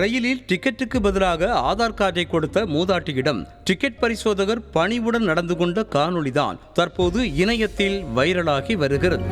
ரயிலில் டிக்கெட்டுக்கு பதிலாக ஆதார் கார்டை கொடுத்த மூதாட்டியிடம் டிக்கெட் பரிசோதகர் பணிவுடன் நடந்து கொண்ட காணொளிதான் தற்போது இணையத்தில் வைரலாகி வருகிறது.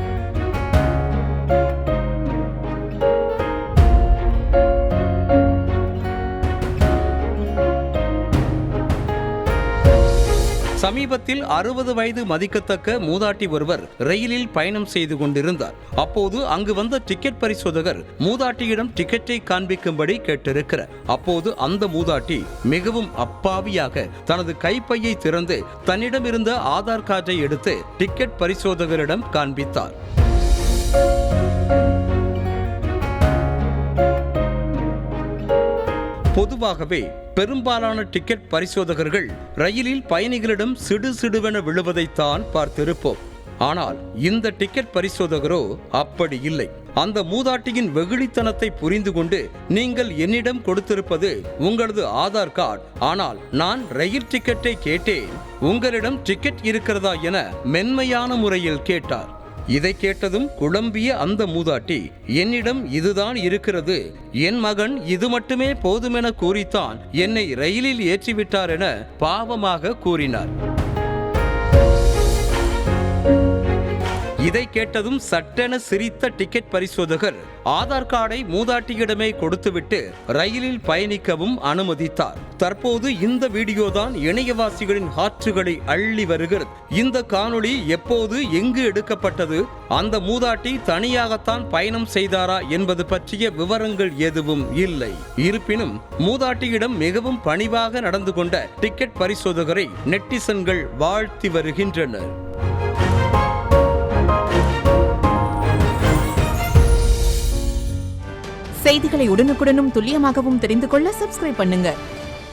சமீபத்தில் 60 வயது மதிக்கத்தக்க மூதாட்டி ஒருவர் ரயிலில் பயணம் செய்து கொண்டிருந்தார். அப்போது அங்கு வந்த டிக்கெட் பரிசோதகர் மூதாட்டியிடம் டிக்கெட்டை காண்பிக்கும்படி கேட்டிருக்கிறார். அப்போது அந்த மூதாட்டி மிகவும் அப்பாவியாக தனது கைப்பையை திறந்து தன்னிடம் இருந்த ஆதார் கார்டை எடுத்து டிக்கெட் பரிசோதகரிடம் காண்பித்தார். பொதுவாகவே பெரும்பாலான டிக்கெட் பரிசோதகர்கள் ரயிலில் பயணிகளிடம் சிடுசிடுவென விழுவதைத்தான் பார்த்திருப்போம். ஆனால் இந்த டிக்கெட் பரிசோதகரோ அப்படி இல்லை. அந்த மூதாட்டியின் வெகுளித்தனத்தை புரிந்து கொண்டு, நீங்கள் என்னிடம் கொடுத்திருப்பது உங்களது ஆதார் கார்டு, ஆனால் நான் ரயில் டிக்கெட்டை கேட்டேன், உங்களிடம் டிக்கெட் இருக்கிறதா என மென்மையான முறையில் கேட்டார். இதை கேட்டதும் குழம்பிய அந்த மூதாட்டி, என்னிடம் இதுதான் இருக்கிறது, என் மகன் இது மட்டுமே போதுமென கூறித்தான் என்னை ரயிலில் ஏற்றிவிட்டார் என பாவமாக கூறினார். இதை கேட்டதும் சட்டென சிரித்த டிக்கெட் பரிசோதகர் ஆதார் கார்டை மூதாட்டியிடமே கொடுத்துவிட்டு ரயிலில் பயணிக்கவும் அனுமதித்தார். தற்போது இந்த வீடியோதான் இணையவாசிகளின் ஹார்ட்டுகளை அள்ளி வருகிறது. இந்த காணொளி எப்போது எங்கு எடுக்கப்பட்டது, அந்த மூதாட்டி தனியாகத்தான் பயணம் செய்தாரா என்பது பற்றிய விவரங்கள் எதுவும் இல்லை. இருப்பினும் மூதாட்டியிடம் மிகவும் பணிவாக நடந்து கொண்ட டிக்கெட் பரிசோதகரை நெட்டிசன்கள் வாழ்த்தி வருகின்றனர். செய்திகளை உடனுக்குடனும் துல்லியமாகவும் தெரிந்து கொள்ள சப்ஸ்கிரைப் பண்ணுங்க.